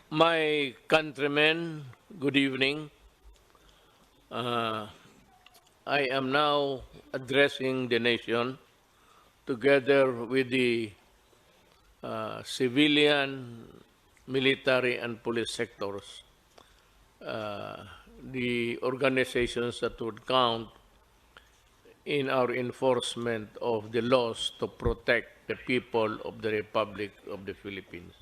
My countrymen, good evening. I am now addressing the nation together with the civilian, military, and police sectors, the organizations that would count in our enforcement of the laws to protect the people of the Republic of the Philippines.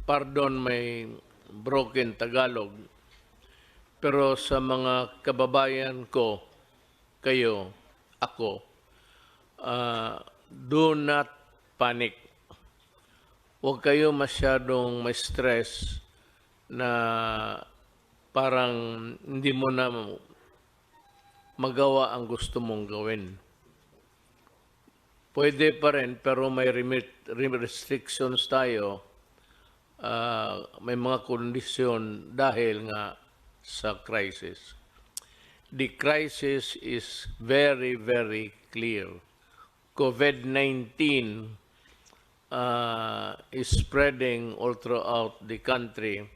Pardon may broken Tagalog, pero sa mga kababayan ko, kayo, ako, do not panic. Huwag kayo masyadong ma-stress na parang hindi mo na magawa ang gusto mong gawin. Pwede pa rin, pero may restrictions tayo. May mga kondisyon dahil nga sa crisis. The crisis is very, very clear. COVID-19 is spreading all throughout the country,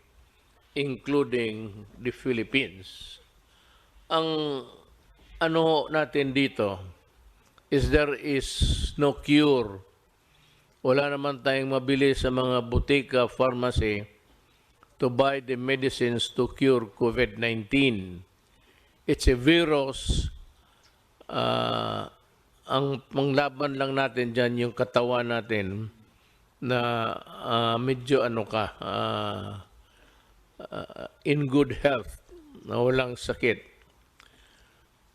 including the Philippines. Ang ano natin dito is there is no cure. Wala naman tayong mabili sa mga butika, pharmacy to buy the medicines to cure COVID-19. It's a virus. Ang panglaban lang natin dyan yung katawan natin na medyo in good health, na walang sakit.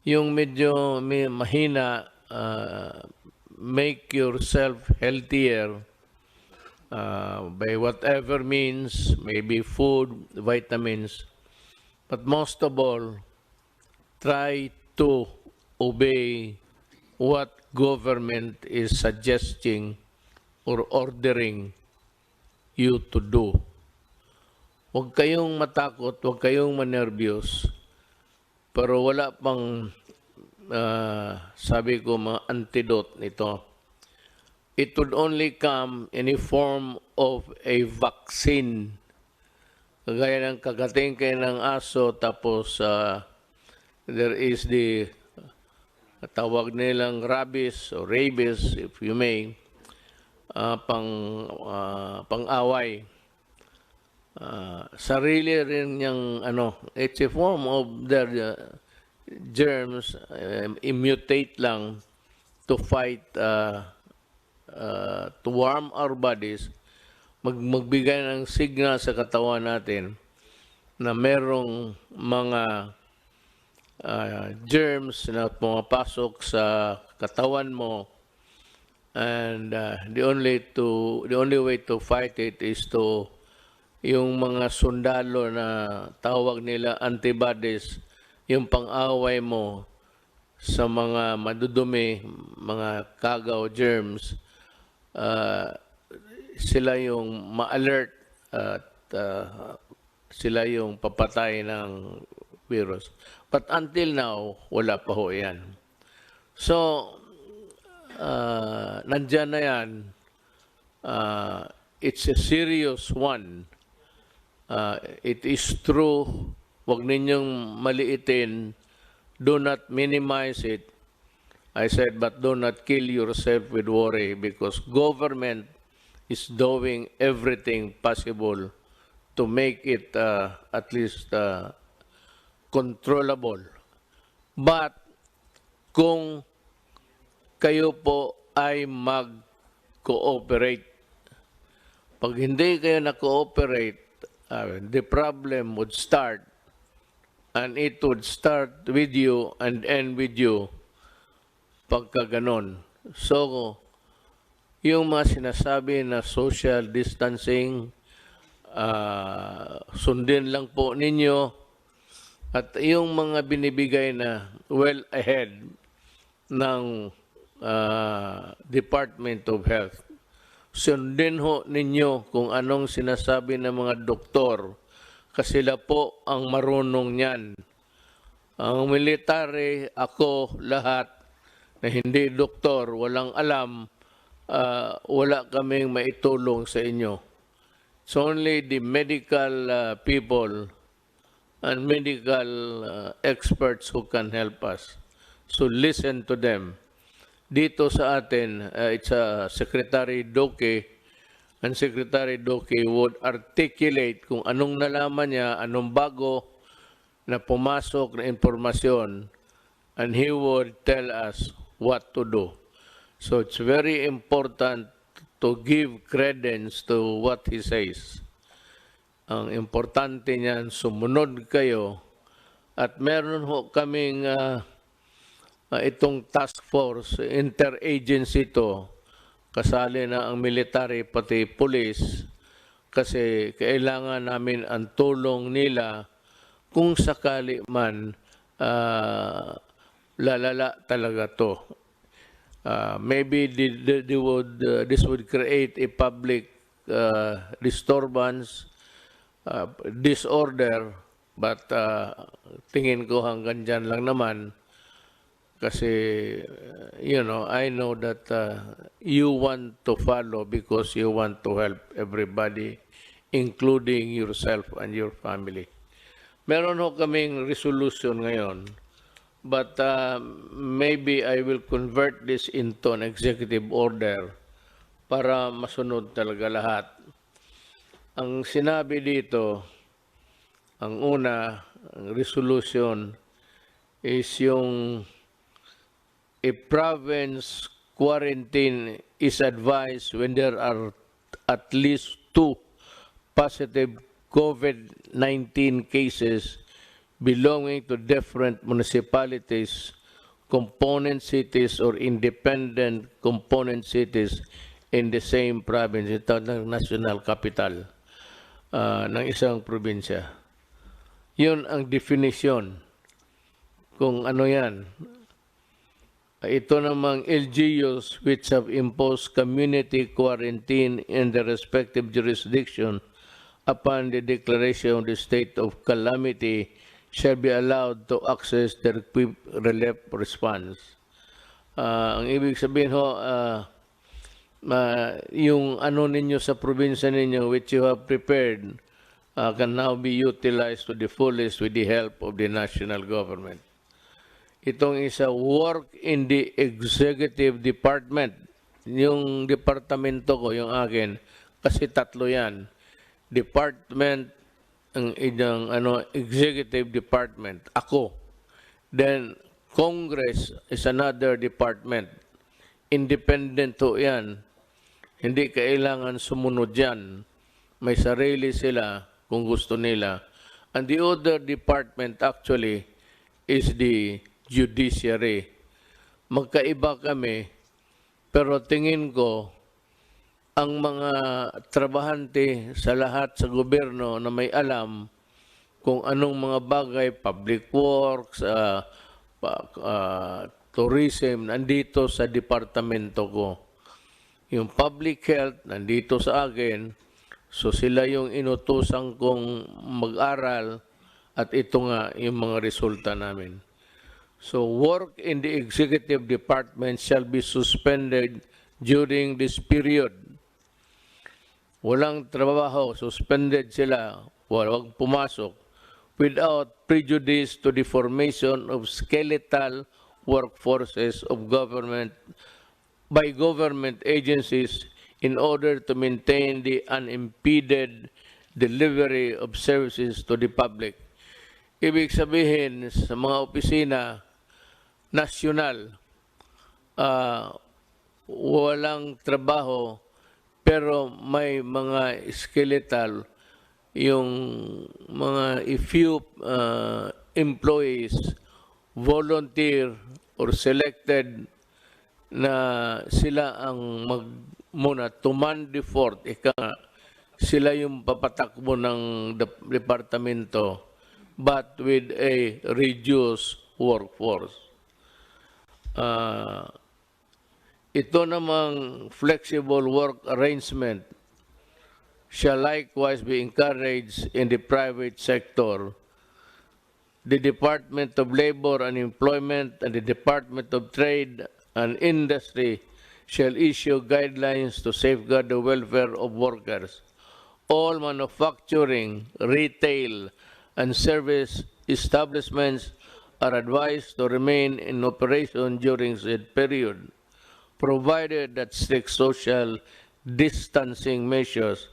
Yung medyo mahina, make yourself healthier by whatever means, maybe food, vitamins, but most of all, try to obey what government is suggesting or ordering you to do. Huwag kayong matakot, huwag kayong manervyos, pero wala pang sabi ko mga antidote nito. It would only come in a form of a vaccine. Kagaya ng kagating kayo ng aso, tapos there is the tawag nilang rabies or rabies, if you may, pang-away. Sarili rin niyang it's a form of their germs, mutate lang to fight, to warm our bodies, magbigay ng signal sa katawan natin na merong mga germs na pumapasok sa katawan mo, and the only way to fight it is to yung mga sundalo na tawag nila antibodies, yung pang-away mo sa mga madudumi, mga kagaw, germs, sila yung ma-alert at sila yung papatay ng virus. But until now, wala pa ho yan. So, nandyan na yan. It's a serious one. It is true. Huwag ninyong maliitin. Do not minimize it. I said, but do not kill yourself with worry, because government is doing everything possible to make it at least controllable. But kung kayo po ay mag-cooperate, pag hindi kayo na-cooperate, the problem would start, and it would start with you and end with you pagka ganon. So, yung mga sinasabi na social distancing, sundin lang po ninyo, at yung mga binibigay na well ahead ng Department of Health, sundin ho ninyo kung anong sinasabi ng mga doktor, kasi sila po ang marunong niyan. Ang military, ako, lahat na hindi doktor, walang alam, wala kaming maitulong sa inyo. It's only the medical people and medical experts who can help us. So listen to them. Dito sa atin, it's Secretary Doke, and Secretary Doke would articulate kung anong nalaman niya, anong bago na pumasok na impormasyon, and he would tell us what to do. So it's very important to give credence to what he says. Ang importante niyan, sumunod kayo. At meron ho kaming itong task force, interagency to, kasali na ang military pati police, kasi kailangan namin ang tulong nila kung sakali man lalala talaga to. Maybe this would create a public disturbance, disorder, but tingin ko hanggang dyan lang naman kasi, you know, I know that you want to follow because you want to help everybody, including yourself and your family. Meron ho kaming resolution ngayon, but maybe I will convert this into an executive order para masunod talaga lahat. Ang sinabi dito, ang una, ang resolution is yung a province quarantine is advised when there are at least 2 positive COVID-19 cases belonging to different municipalities, component cities, or independent component cities in the same province. Ito ng national capital ng isang probinsya. Yun ang definition kung ano yan. Ito namang LGUs which have imposed community quarantine in the respective jurisdiction upon the declaration of the state of calamity shall be allowed to access the equipped relief response. Ang ibig sabihin ho, yung ano ninyo sa probinsya ninyo which you have prepared can now be utilized to the fullest with the help of the national government. Itong isa, work in the executive department. Yung departamento ko, yung akin, kasi tatlo yan. Department, ang executive department, ako. Then, Congress is another department. Independent to yan. Hindi kailangan sumunod yan. May sarili sila kung gusto nila. And the other department actually is the judiciary. Magkaiba kami, pero tingin ko, ang mga trabahante sa lahat sa gobyerno na may alam kung anong mga bagay, public works, tourism, nandito sa departamento ko. Yung public health, nandito sa akin, so sila yung inutusan kong mag-aral at ito nga yung mga resulta namin. So work in the executive department shall be suspended during this period. Walang trabaho, suspended sila, walang pumasok, without prejudice to the formation of skeletal workforces of government by government agencies in order to maintain the unimpeded delivery of services to the public. Ibig sabihin sa mga opisina nasyonal, walang trabaho pero may mga skeletal, yung mga few employees volunteer or selected na sila ang muna to man the fort, sila yung papatakbo ng departamento but with a reduced workforce. Ito namang flexible work arrangement shall likewise be encouraged in the private sector. The Department of Labor and Employment and the Department of Trade and Industry shall issue guidelines to safeguard the welfare of workers. all manufacturing, retail, and service establishments are advised to remain in operation during said period, provided that strict social distancing measures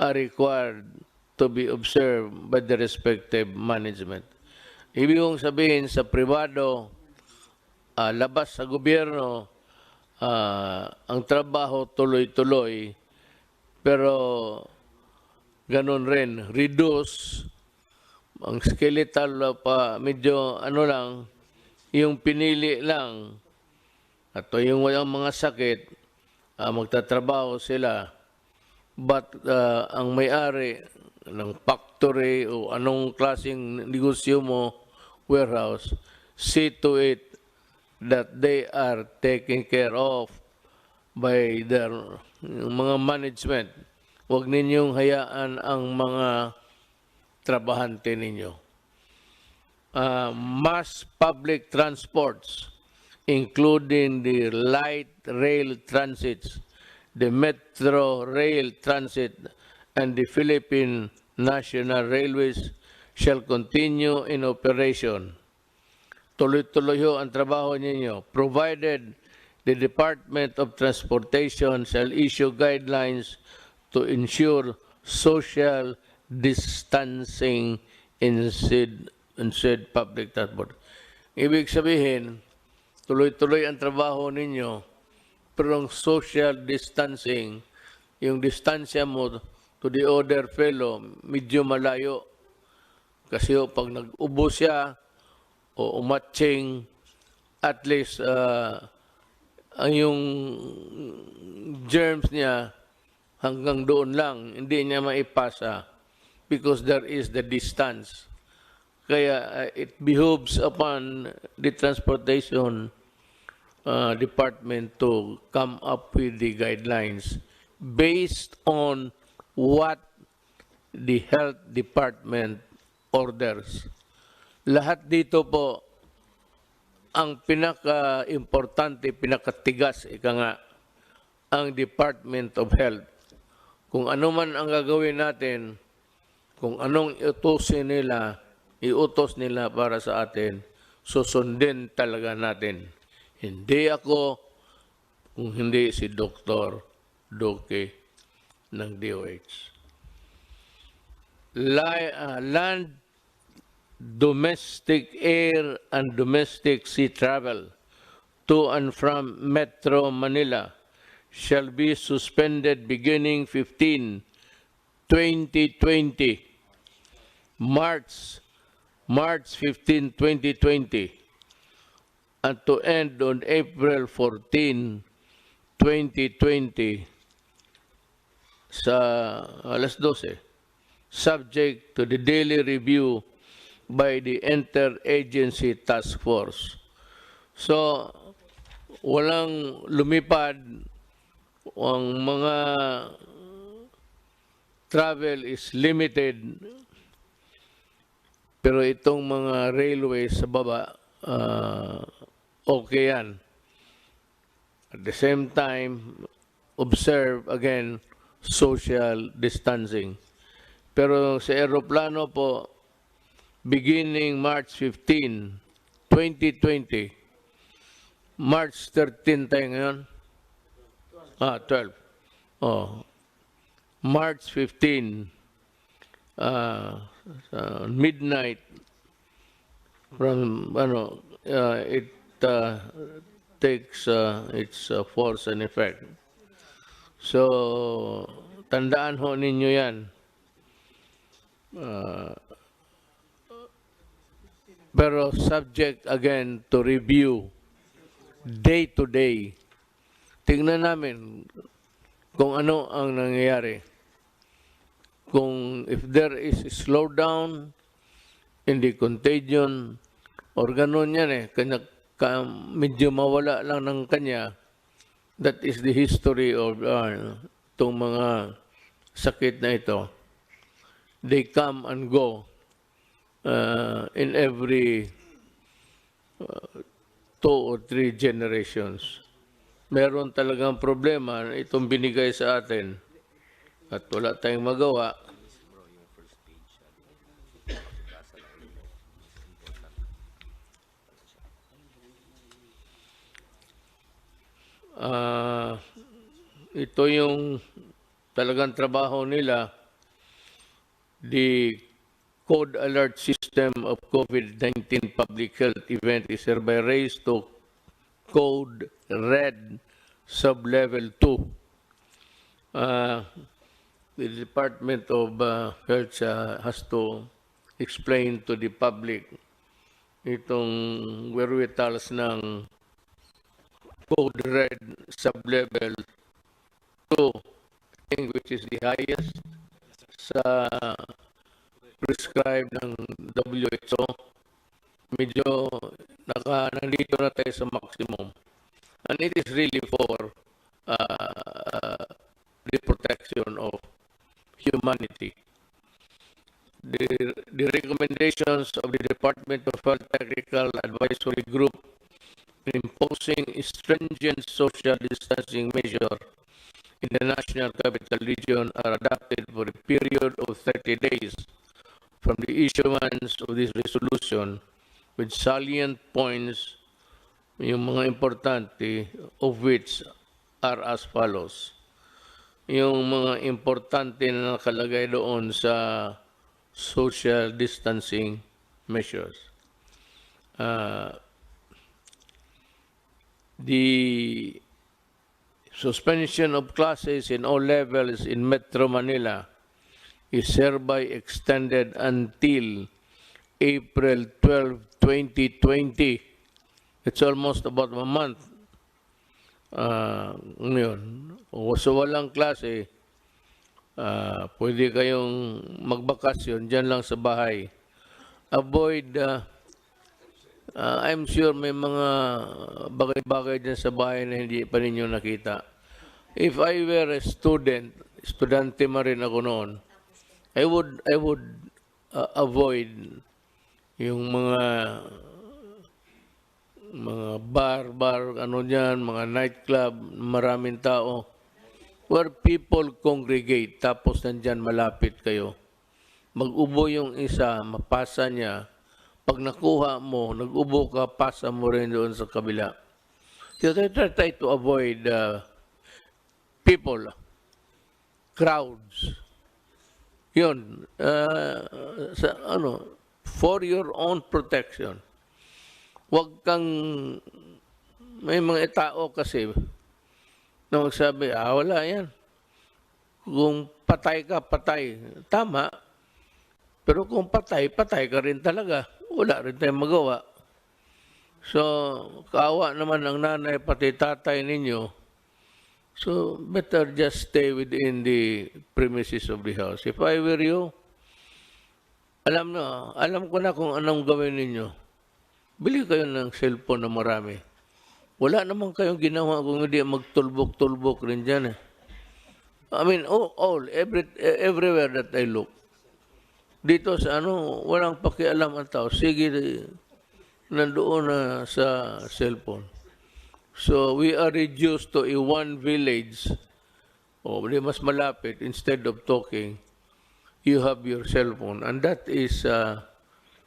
are required to be observed by the respective management. Ibig kong sabihin sa pribado, labas sa gobyerno, ang trabaho tuloy-tuloy, pero ganun rin, reduce, ang skeletal pa medyo ano lang, yung pinili lang, at yung walang mga sakit, magtatrabaho sila. But ang may-ari ng factory o anong klaseng negosyo mo, warehouse, see to it that they are taken care of by their mga management. Huwag ninyong hayaan ang mga trabahante ninyo. Mass public transports, including the light rail transits, the metro rail transit, and the Philippine National Railways shall continue in operation. Tuloy-tuloy ho ang trabaho ninyo, provided the Department of Transportation shall issue guidelines to ensure social distancing in said public transport. Ibig sabihin, tuloy-tuloy ang trabaho ninyo, pero ang social distancing, yung distansya mo to the other fellow, medyo malayo. Kasi pag nag-ubo siya, o umatching, at least ang yung germs niya hanggang doon lang, hindi niya maipasa because there is the distance. Kaya it behooves upon the transportation department to come up with the guidelines based on what the health department orders. Lahat dito po, ang pinaka-importante, pinakatigas, ika nga, ang Department of Health. Kung ano man ang gagawin natin, kung anong iutos nila para sa atin, susundin talaga natin. Hindi ako, kung hindi si Dr. Duque ng DOH. Land, domestic air and domestic sea travel to and from Metro Manila shall be suspended beginning 15/2020, March 15, 2020, and to end on April 14, 2020 sa alas 12, subject to the daily review by the Interagency Task Force. So, walang lumipad, ang mga travel is limited, pero itong mga railways sa baba, okay yan. At the same time, observe again social distancing. Pero sa aeroplano po, beginning March 15, 2020, March 13 tayo ngayon? 12. March 15, midnight, from, it takes its force and effect. So, tandaan ho ninyo yan. Pero subject again to review day to day. Tingnan namin kung ano ang nangyayari. Kung if there is a slowdown in the contagion or ganun yan medyo mawala lang ng kanya, that is the history of itong mga sakit na ito. They come and go in every 2 or 3 generations. Meron talagang problema itong binigay sa atin at wala tayong magawa, ito yung talagang trabaho nila, the Code Alert System of COVID-19 Public Health Event is hereby raised to Code Red Sublevel 2. The Department of Health has to explain to the public itong wherewithals ng Code Red Sublevel 2, I think, which is the highest sa prescribed ng WHO. Medyo nandito na tayo sa maximum. And it is really for the protection of humanity. The recommendations of the Department of Health Technical Advisory Group imposing stringent social distancing measure in the National Capital Region are adopted for a period of 30 days from the issuance of this resolution, with salient points, yung mga importante, of which are as follows. Yung mga importante na nakalagay doon sa social distancing measures. The suspension of classes in all levels in Metro Manila is hereby extended until April 12, 2020. It's almost about a month. Ngayon, so walang klase, pwede kayong magbakasyon dyan lang sa bahay. Avoid, I'm sure may mga bagay-bagay dyan sa bahay na hindi pa ninyo nakita. If I were a student, estudyante man rin ako noon, I would avoid yung mga bar, ano dyan, mga nightclub, maraming tao, where people congregate, tapos nandyan malapit kayo. Mag-ubo yung isa, mapasa niya. Pag nakuha mo, nag-ubo ka, pasa mo rin doon sa kabila. So try to avoid people, crowds. Yun, for your own protection. Huwag kang, may mga tao kasi, na magsabi, wala yan. Kung patay ka, patay. Tama. Pero kung patay, patay ka rin talaga. Wala rin tayong magawa. So, kaawa naman ang nanay, pati tatay ninyo. So, better just stay within the premises of the house. If I were you, alam ko na kung anong gawin ninyo. Bili kayo ng cellphone na marami. Wala naman kayong ginawa kung hindi magtulbok-tulbok rin dyan. I mean, everywhere that I look. Dito sa walang pakialam ang tao. Sige, nandoon na sa cellphone. So, we are reduced to one village. Mas malapit. Instead of talking, you have your cellphone. And that is a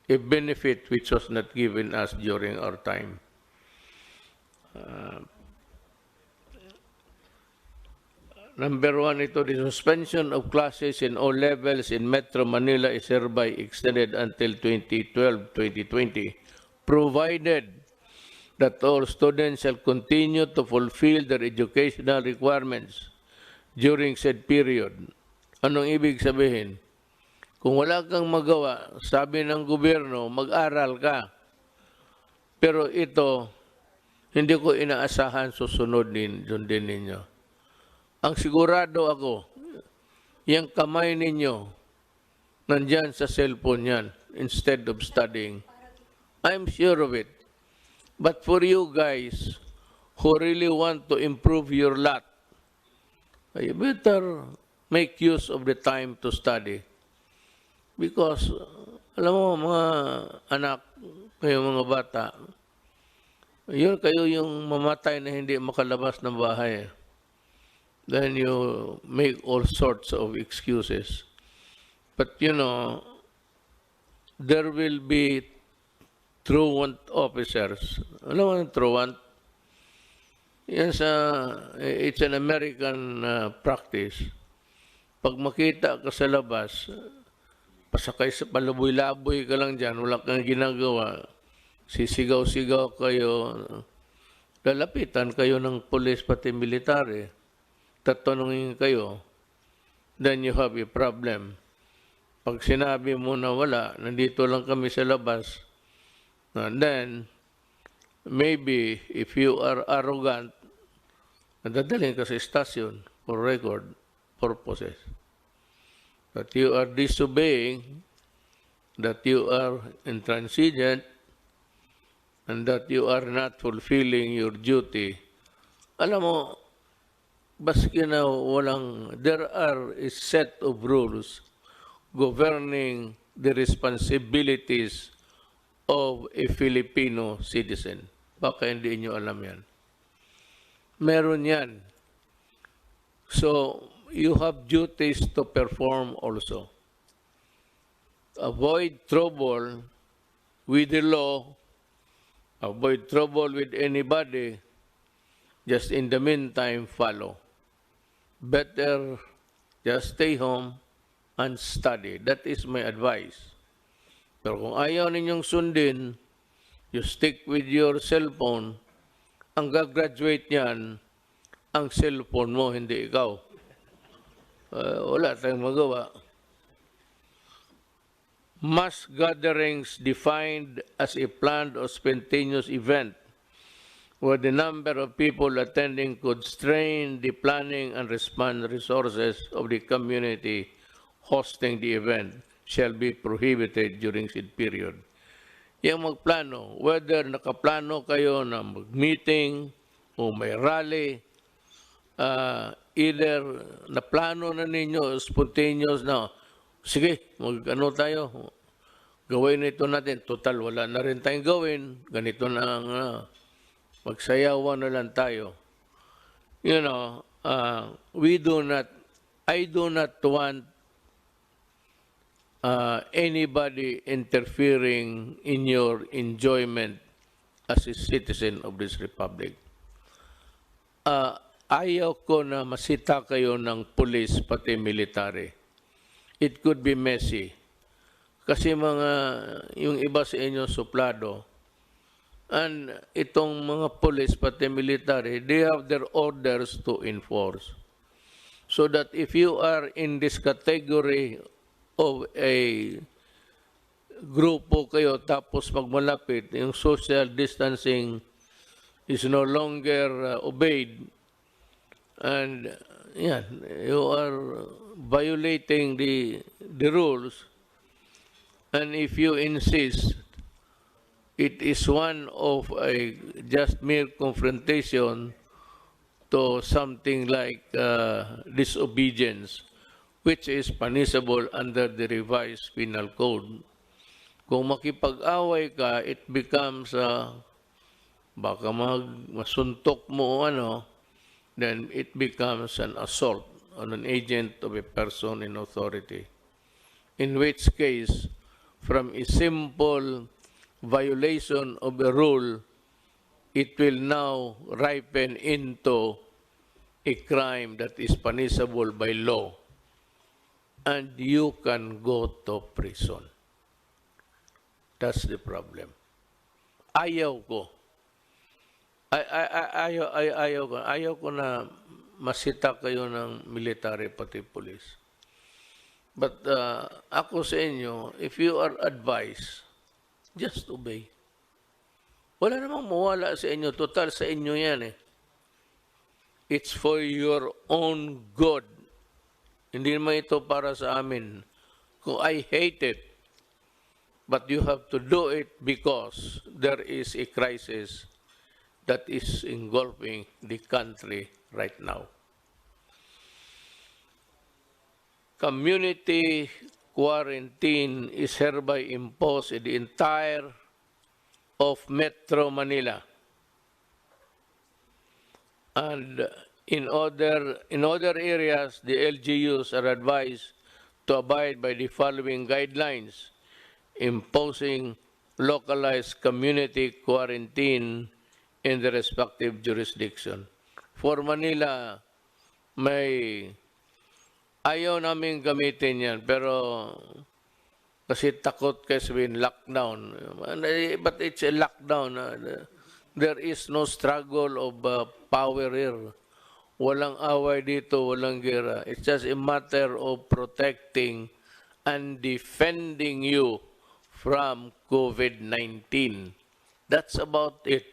benefit which was not given us during our time. Number 1, the suspension of classes in all levels in Metro Manila is hereby extended until 2012-2020, provided that all students shall continue to fulfill their educational requirements during said period. Anong ibig sabihin? Kung wala kang magawa, sabi ng gobyerno, mag-aral ka. Pero ito, hindi ko inaasahan susunod din ninyo. Ang sigurado ako, yung kamay ninyo, nandyan sa cellphone yan, instead of studying. I'm sure of it. But for you guys who really want to improve your lot, you better make use of the time to study. Because, alam mo, mga anak, kayo mga bata, kayo yung mamatay na hindi makalabas ng bahay. then you make all sorts of excuses. But you know, there will be truant officers. Ano ang truant? Yes, it's an American practice. Pag makita ka sa labas, pasakay sa palaboy-laboy ka lang dyan, wala kang ginagawa, sisigaw-sigaw kayo, lalapitan kayo ng pulis pati military, tatanungin kayo, then you have a problem. Pag sinabi mo na wala, nandito lang kami sa labas, then maybe if you are arrogant, nadadalhin ka sa stasyon for record purposes. That you are disobeying, that you are intransigent, and that you are not fulfilling your duty. Alam mo, baski na walang, there are a set of rules governing the responsibilities of a Filipino citizen. Baka hindi nyo alam yan. Meron yan. So, you have duties to perform also. Avoid trouble with the law, avoid trouble with anybody, just in the meantime, follow. Better just stay home and study. That is my advice. Pero kung ayaw ninyong sundin, you stick with your cellphone, ang gagraduate niyan, ang cellphone mo, hindi ikaw. Wala tayong magawa. Mass gatherings defined as a planned or spontaneous event where the number of people attending could strain the planning and response resources of the community hosting the event shall be prohibited during said period. Yung magplano, whether nakaplano kayo na mag-meeting o may rally, either naplano na ninyo, spontaneous na, sige, mag-ano tayo, gawin ito natin, total, wala na rin tayong gawin, ganito na ang magsayawan na lang tayo. You know, I do not want anybody interfering in your enjoyment as a citizen of this republic. Ayaw ko na masita kayo ng police pati military. It could be messy. Kasi yung iba sa inyo suplado. And itong mga police pati military, they have their orders to enforce. So that if you are in this category of a grupo kayo tapos magmalapit, yung social distancing is no longer obeyed, and yeah, you are violating the rules, and if you insist, it is one of a just mere confrontation to something like disobedience, which is punishable under the revised penal code. Kung makipag-away ka, it becomes baka masuntok mo then it becomes an assault on an agent of a person in authority. In which case, from a simple violation of a rule, it will now ripen into a crime that is punishable by law. And you can go to prison. That's the problem. Ayaw ko. Ayaw ko na masita kayo ng military pati police. But ako sa inyo, if you are advised, just obey. Wala namang mawala sa inyo. Total sa inyo yan eh. It's for your own good. Hindi naman ito para sa amin. Kung I hate it, but you have to do it because there is a crisis that is engulfing the country right now. Community quarantine is hereby imposed in the entire of Metro Manila and In other areas, the LGUs are advised to abide by the following guidelines, imposing localized community quarantine in the respective jurisdiction. For Manila, may ayaw namin gamitin yan, pero kasi takot kayo sabihin lockdown. But it's a lockdown. There is no struggle of power here. Walang away dito, walang gera. It's just a matter of protecting and defending you from COVID-19. That's about it.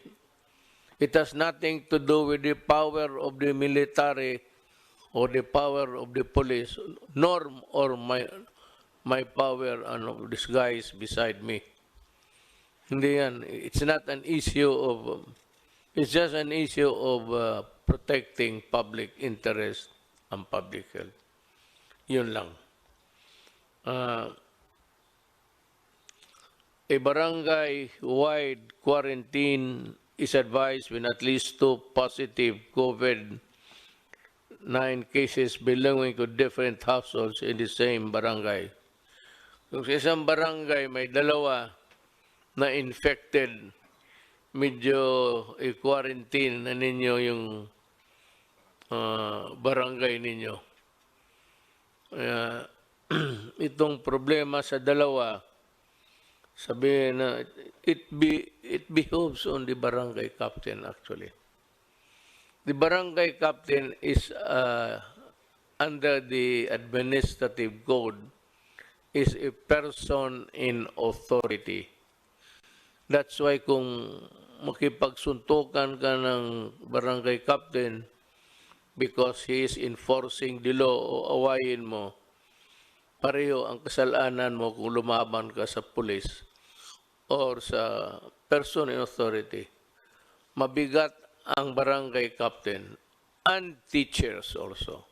It has nothing to do with the power of the military or the power of the police, nor or my power and this guy is beside me. Hindi yan. It's not an issue of, it's just an issue of protecting public interest and public health. Yun lang. A barangay-wide quarantine is advised when at least 2 positive COVID-19 cases belonging to different households in the same barangay. Kung sa isang barangay may dalawa na infected, medyo i-quarantine na ninyo yung barangay ninyo. Itong problema sa dalawa, sabihin na it behoves on the barangay captain actually. The barangay captain is under the administrative code is a person in authority. That's why kung makipagsuntukan ka ng barangay captain because he is enforcing the law o awayin mo, pareho ang kasalanan mo kung lumaban ka sa police or sa person in authority. Mabigat ang barangay captain and teachers also.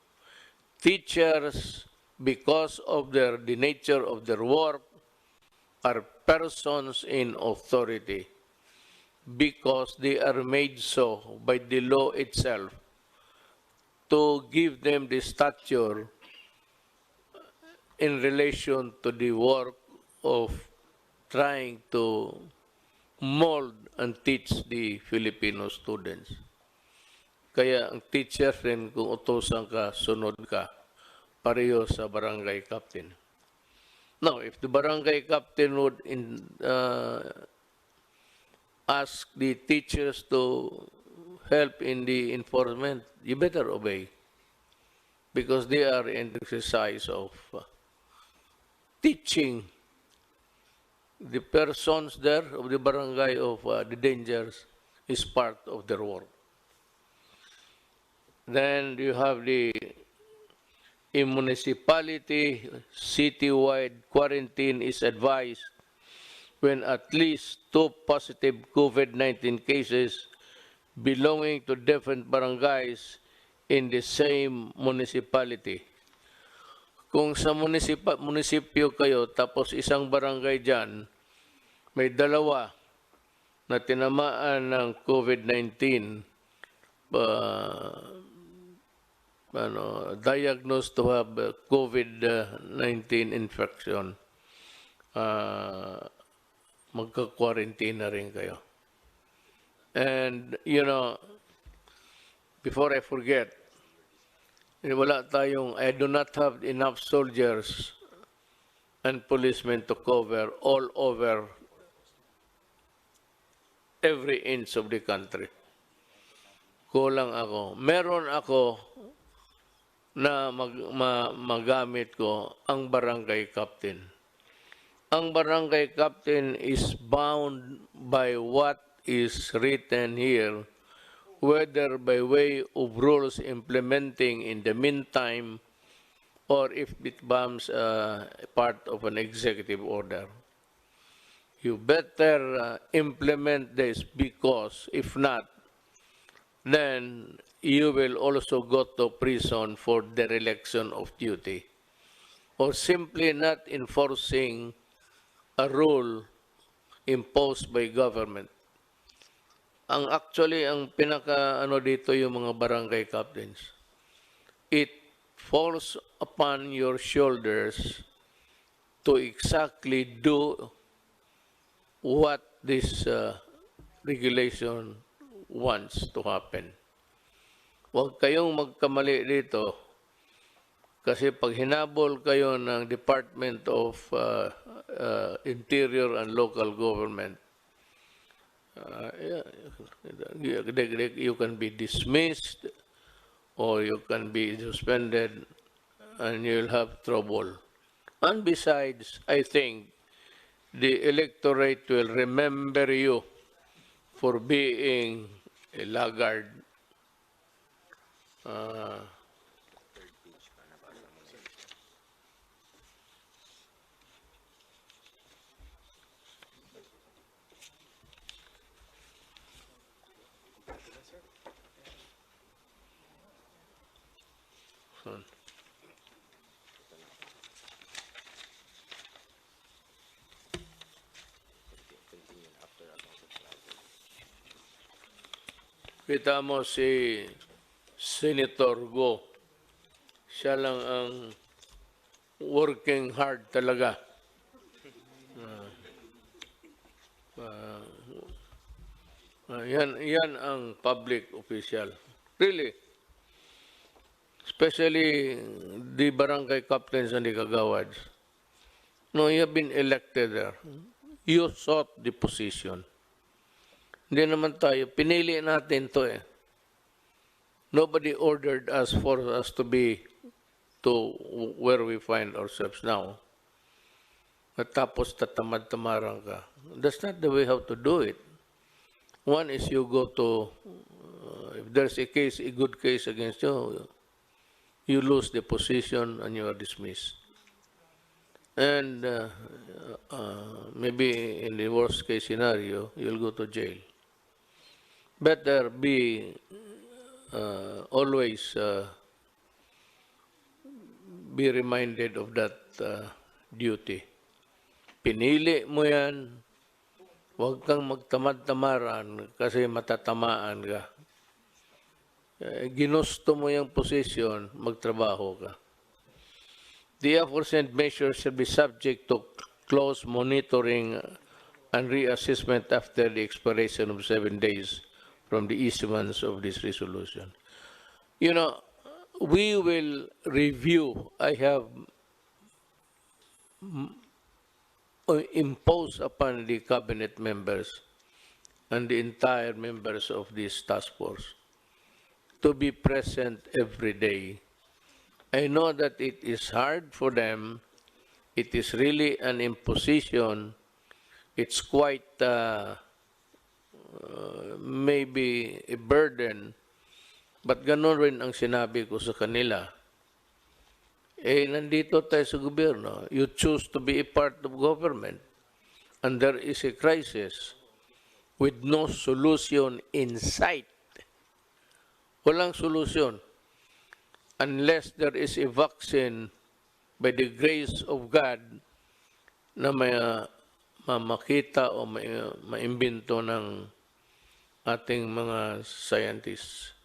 Teachers, because of the nature of their work, are persons in authority because they are made so by the law itself to give them the stature in relation to the work of trying to mold and teach the Filipino students. Kaya ang teacher rin, kung utosan ka, sunod ka, pareho sa barangay captain. Now, if the barangay captain would ask the teachers to help in the enforcement, you better obey because they are in the exercise of teaching the persons there of the barangay of the dangers is part of their work. Then you have the municipality, citywide quarantine is advised when at least 2 positive COVID-19 cases belonging to different barangays in the same municipality. Kung sa munisipyo kayo, tapos isang barangay dyan, may dalawa na tinamaan ng COVID-19, diagnosed to have COVID-19 infection, magka-quarantine na rin kayo. And, before I forget, I do not have enough soldiers and policemen to cover all over every inch of the country. Kulang ako. Meron ako na magamit ko ang barangay captain. Ang barangay captain is bound by what is written here, whether by way of rules implementing in the meantime or if it becomes part of an executive order. You better implement this because if not, then you will also go to prison for dereliction of duty or simply not enforcing a rule imposed by government. ang pinaka ano dito yung mga barangay captains. It falls upon your shoulders to exactly do what this regulation wants to happen. Huwag kayong magkamali dito kasi pag hinabol kayo ng Department of Interior and Local Government, you can be dismissed or you can be suspended and you'll have trouble. And besides, I think the electorate will remember you for being a laggard. Kita mo si Senator Go, siya lang ang working hard talaga. Yan ang public official. Really. Especially the barangay captains and the kagawads. No, you have been elected there. You sought the position. Hindi naman tayo. Pinili natin to eh. Nobody ordered us for us to be to where we find ourselves now. At tapos tatamad-tamaran ka. That's not the way how to do it. One is you go to, if there's a case, a good case against you, you lose the position and you are dismissed. And maybe in the worst case scenario, you'll go to jail. Better be always be reminded of that duty. Pinili mo yan, huwag kang magtamad-tamaran kasi matatamaan ka. Ginusto mo yung position, magtrabaho ka. The aforesaid measures shall be subject to close monitoring and reassessment after the expiration of 7 days from the issuance of this resolution. You know, we will review, I have imposed upon the cabinet members and the entire members of this task force to be present every day. I know that it is hard for them. It is really an imposition. It's quite maybe a burden, but ganun rin ang sinabi ko sa kanila. Nandito tayo sa gobyerno. You choose to be a part of government, and there is a crisis with no solution in sight. Walang solution unless there is a vaccine by the grace of God na may makita o maimbento ng ating mga scientists.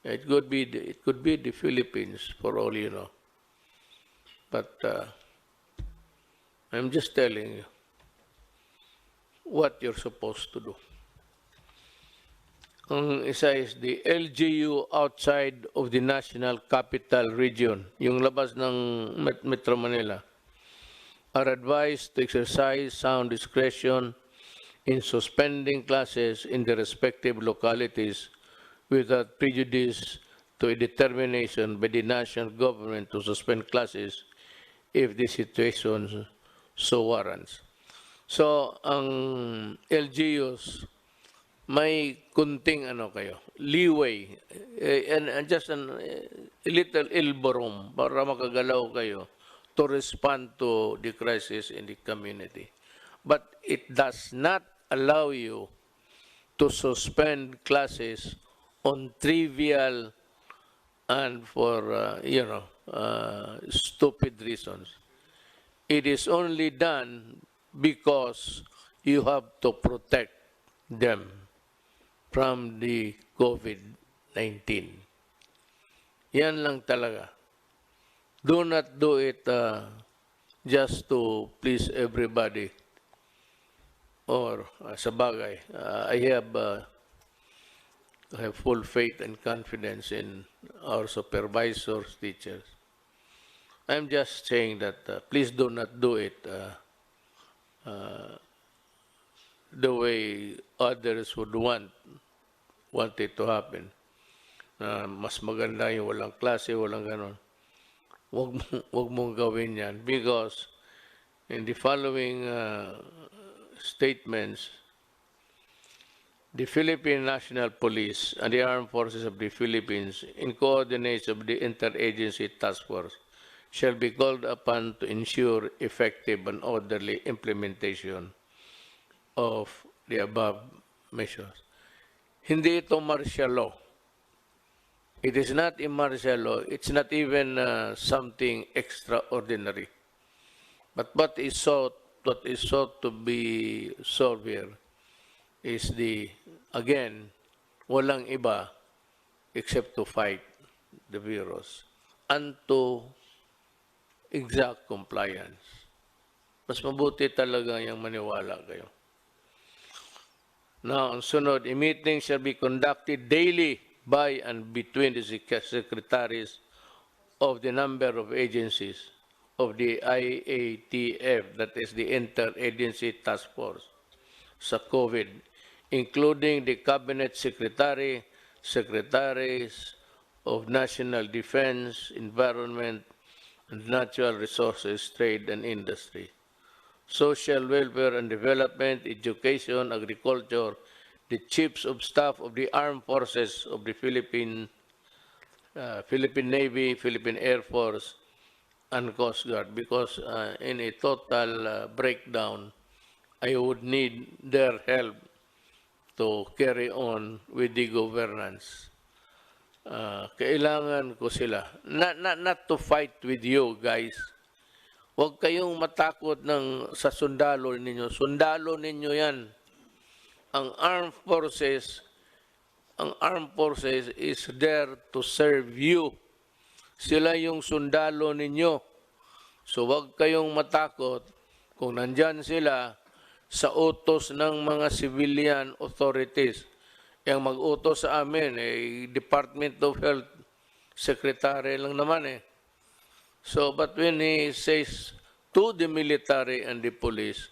It could be the Philippines for all you know. But I'm just telling you what you're supposed to do. Ang isa is the LGU outside of the National Capital Region, yung labas ng Metro Manila, are advised to exercise sound discretion in suspending classes in the respective localities without prejudice to a determination by the national government to suspend classes if the situation so warrants. So, ang LGUs, may kunting leeway, and just a little elbow room para makagalaw kayo to respond to the crisis in the community. But it does not allow you to suspend classes on trivial and for, stupid reasons. It is only done because you have to protect them. from the COVID-19. Yan lang talaga. Do not do it just to please everybody. Or sa bagay, I have full faith and confidence in our supervisors, teachers. I'm just saying that please do not do it the way others would want it to happen. Mas maganda yung walang klase, walang ganon. Wag mong gawin yan because in the following statements, the Philippine National Police and the Armed Forces of the Philippines, in coordination with the Interagency Task Force, shall be called upon to ensure effective and orderly implementation of the above measures. Hindi ito martial law. It is not a martial law. It's not even something extraordinary. But what is sought to be solved here is again, walang iba except to fight the virus and to exact compliance. Mas mabuti talaga yung maniwala kayo. Now, ang sunod, a meeting shall be conducted daily by and between the secretaries of the number of agencies of the IATF, that is the Interagency Task Force, sa COVID, including the Cabinet Secretary, Secretaries of National Defense, Environment, and Natural Resources, Trade and Industry, Social Welfare and Development, Education, Agriculture, the Chiefs of Staff of the Armed Forces of the Philippine Navy, Philippine Air Force, and Coast Guard, because in a total breakdown, I would need their help to carry on with the governance. Kailangan ko sila. Not to fight with you guys. Huwag kayong matakot sa sundalo ninyo. Sundalo ninyo yan. Ang armed forces is there to serve you. Sila yung sundalo ninyo. So huwag kayong matakot kung nandyan sila sa utos ng mga civilian authorities. Yung mag-utos sa amin, Department of Health Secretary lang naman eh. So, but when he says to the military and the police,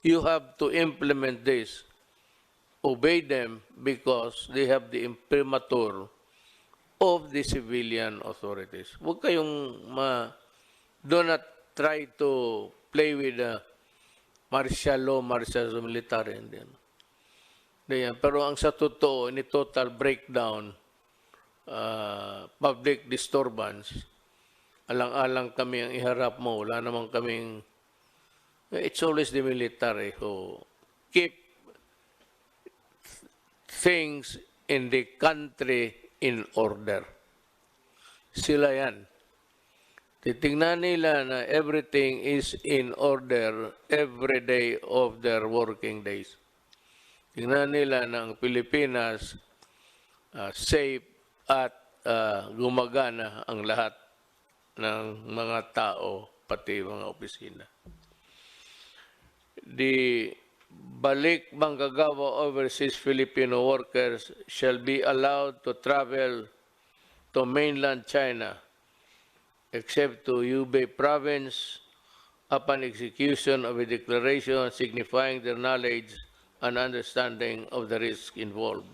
you have to implement this. Obey them because they have the imprimatur of the civilian authorities. Huwag kayong do not try to play with martial law, military. Pero ang sa totoo, ni total breakdown, public disturbance, alang-alang kami ang iharap mo. Wala naman kaming, it's always the military who keep things in the country in order. Sila yan. Titingnan nila na everything is in order every day of their working days. Tingnan nila na ang Pilipinas safe at gumagana ang lahat ng mga tao, pati mga opisina. The balik manggagawa overseas Filipino workers shall be allowed to travel to mainland China except to Hubei province upon execution of a declaration signifying their knowledge and understanding of the risk involved,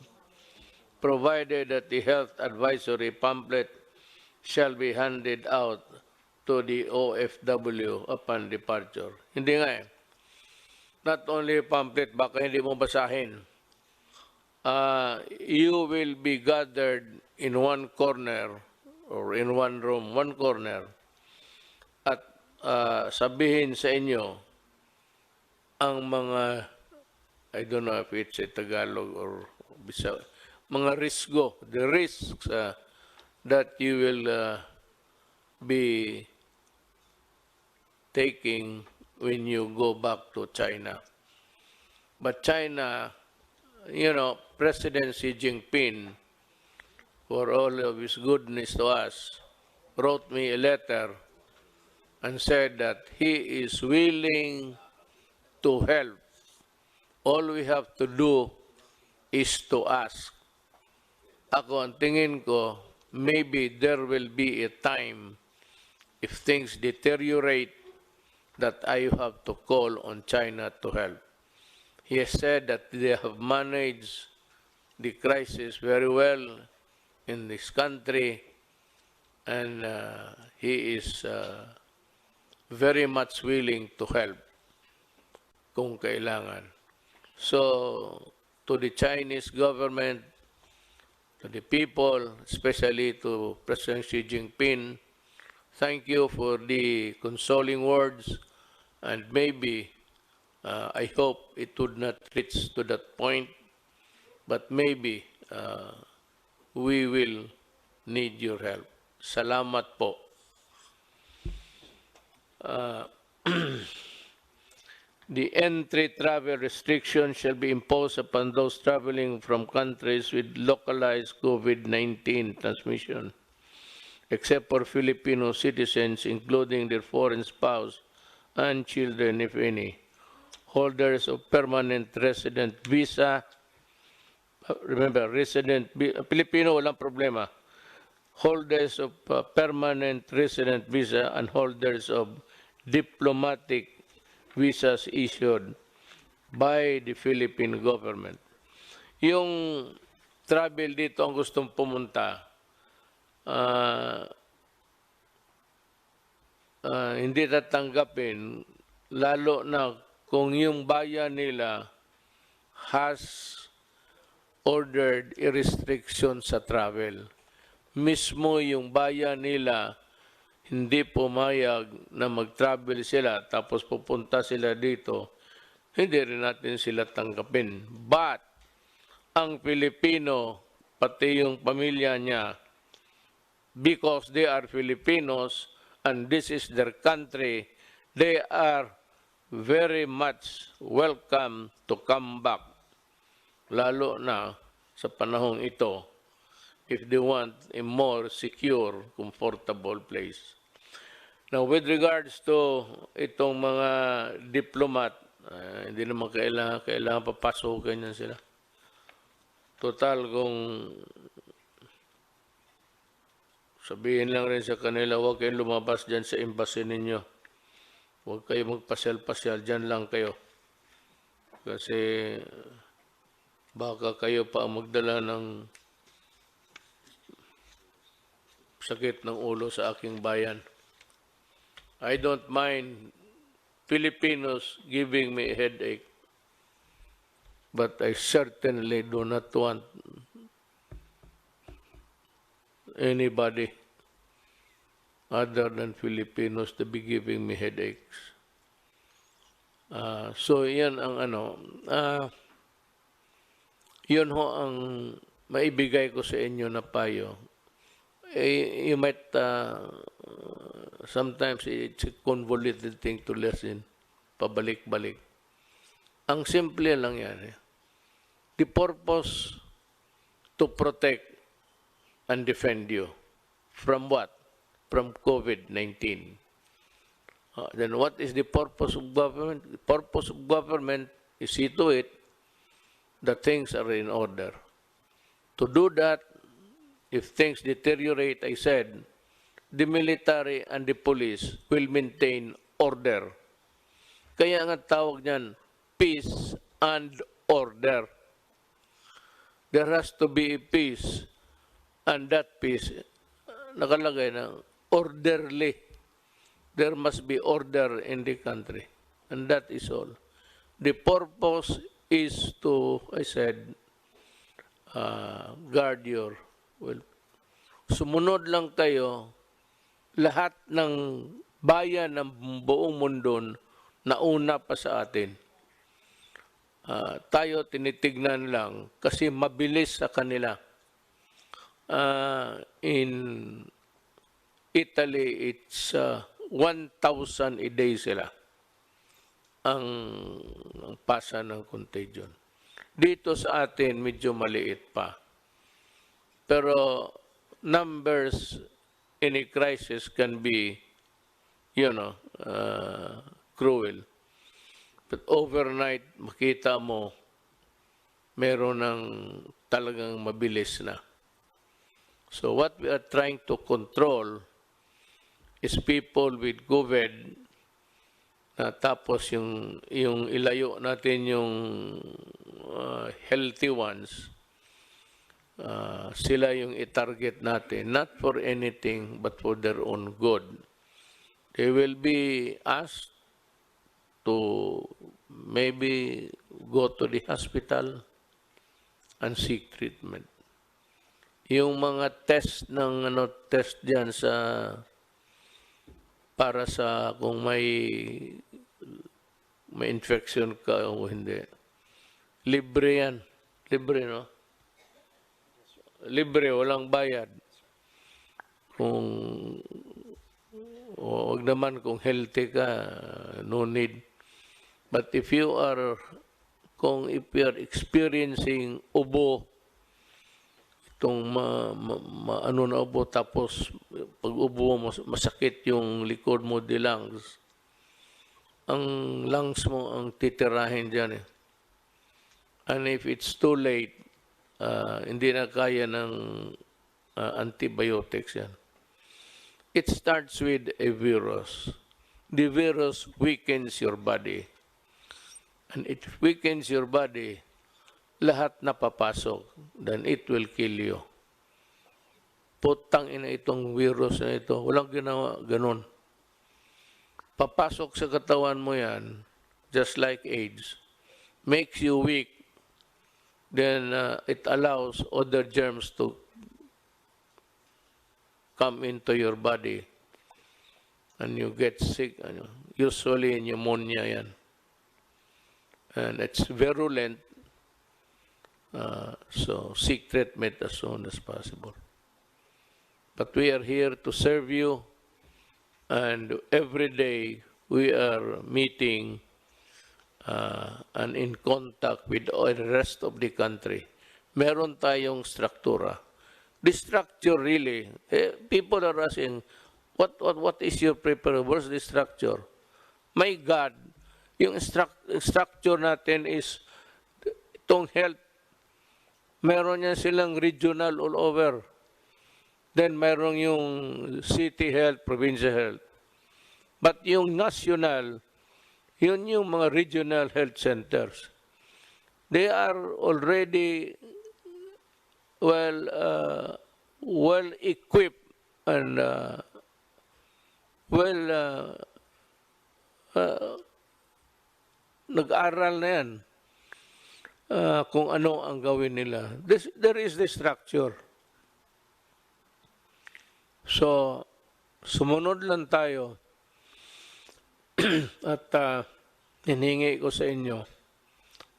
provided that the health advisory pamphlet shall be handed out to the OFW upon departure. Hindi nga eh. Not only pamphlet, baka hindi mo basahin. You will be gathered in one corner or in one room, one corner, at sabihin sa inyo ang mga, I don't know if it's a Tagalog or Bisaya, mga risgo, the risks that you will be taking when you go back to China. But China, President Xi Jinping, for all of his goodness to us, wrote me a letter and said that he is willing to help. All we have to do is to ask. Ako, ang tingin ko, maybe there will be a time if things deteriorate that I have to call on China to help. He has said that they have managed the crisis very well in this country, and he is very much willing to help kung kailangan. So, to the Chinese government, to the people, especially to President Xi Jinping, thank you for the consoling words, and maybe, I hope it would not reach to that point, but maybe we will need your help. Salamat po. The entry travel restriction shall be imposed upon those traveling from countries with localized COVID-19 transmission, except for Filipino citizens, including their foreign spouse and children, if any. Holders of permanent resident visa, remember, Filipino, walang problema. Holders of permanent resident visa and holders of diplomatic visas issued by the Philippine government. Yung travel dito ang gustong pumunta, hindi tatanggapin, lalo na kung yung bayan nila has ordered a restriction sa travel. Mismo yung bayan nila hindi pumayag na mag-travel sila tapos pupunta sila dito, hindi rin natin sila tanggapin. But ang Pilipino, pati yung pamilya niya, because they are Filipinos and this is their country, they are very much welcome to come back. Lalo na sa panahong ito, if they want a more secure, comfortable place. Now, with regards to itong mga diplomat, hindi naman kailangan papasukin yan sila. Total, kung sabihin lang rin sa kanila, huwag kayong lumabas dyan sa embassy ninyo. Huwag kayo magpasyal-pasyal, dyan lang kayo. Kasi baka kayo pa ang magdala ng sakit ng ulo sa aking bayan. I don't mind Filipinos giving me a headache, but I certainly do not want anybody other than Filipinos to be giving me headaches. So yan ang yun ho ang maibigay ko sa inyo na payo. You might, sometimes it's a convoluted thing to listen, pabalik-balik. Ang simple lang yan. The purpose to protect and defend you. From what? From COVID-19. Then what is the purpose of government? The purpose of government is see to it that things are in order. To do that, if things deteriorate, I said, the military and the police will maintain order. Kaya nga tawag niyan, peace and order. There has to be a peace, and that peace, nakalagay na, orderly. There must be order in the country, and that is all. The purpose is to, I said, guard your sumunod lang kayo, lahat ng bayan ng buong mundo nauna pa sa atin. Tayo tinitignan lang kasi mabilis sa kanila. In Italy, it's 1,000 a day sila ang pasa ng contagion. Dito sa atin, medyo maliit pa. Pero numbers in a crisis can be, cruel. But overnight, makita mo, meron ng talagang mabilis na. So what we are trying to control is people with COVID, na tapos yung ilayo natin yung healthy ones, sila yung i-target natin, not for anything, but for their own good. They will be asked to maybe go to the hospital and seek treatment. Yung mga test ng test diyan sa para sa kung may infection ka o hindi. Libre yan. Libre, no? Libre, walang bayad. Wag naman kung healthy ka, no need. But if you are experiencing ubo, itong ano na ubo, tapos pag ubo mo, masakit yung likod mo, the lungs. Ang lungs mo ang titirahin dyan eh. And if it's too late, hindi na kaya ng antibiotics yan. It starts with a virus. The virus weakens your body. And it weakens your body, lahat na papasok, then it will kill you. Putang ina itong virus na ito, walang ginawa, ganun. Papasok sa katawan mo yan, just like AIDS, makes you weak, then it allows other germs to come into your body, and you get sick, usually pneumonia yan. And it's virulent, so seek treatment as soon as possible. But we are here to serve you, and every day we are meeting and in contact with the rest of the country. Meron tayong struktura. The structure really, people are asking, what is your preparation? What's the structure? My God, yung structure natin is itong health. Meron yan silang regional all over. Then meron yung city health, provincial health. But yung national, yun yung mga regional health centers. They are already well equipped and nag-aral na yan kung ano ang gawin nila. There is the structure. So, sumunod lang tayo at hiningi ko sa inyo,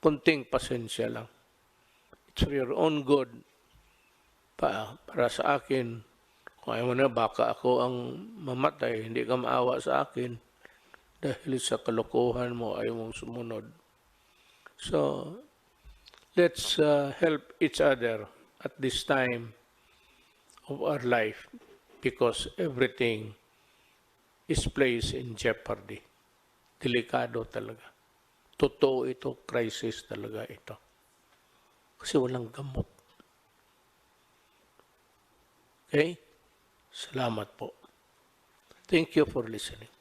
kunting pasensya lang. It's for your own good. Para sa akin, kung ayaw mo na, baka ako ang mamatay, hindi ka maawa sa akin dahil sa kalokohan mo, ayaw mong sumunod. So, let's help each other at this time of our life because everything is placed in jeopardy. Delikado talaga. Totoo ito, crisis talaga ito. Kasi walang gamot. Okay? Salamat po. Thank you for listening.